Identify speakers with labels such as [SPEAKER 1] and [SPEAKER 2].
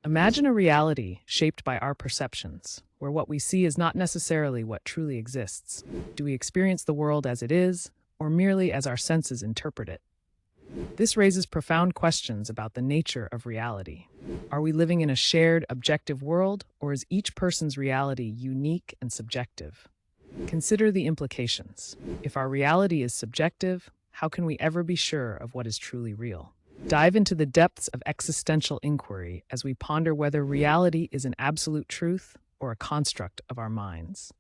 [SPEAKER 1] Imagine a reality shaped by our perceptions, where what we see is not necessarily what truly exists. Do we experience the world as it is, or merely as our senses interpret it? This raises profound questions about the nature of reality. Are we living in a shared, objective world, or is each person's reality unique and subjective? Consider the implications. If our reality is subjective, how can we ever be sure of what is truly real? Dive into the depths of existential inquiry as we ponder whether reality is an absolute truth or a construct of our minds.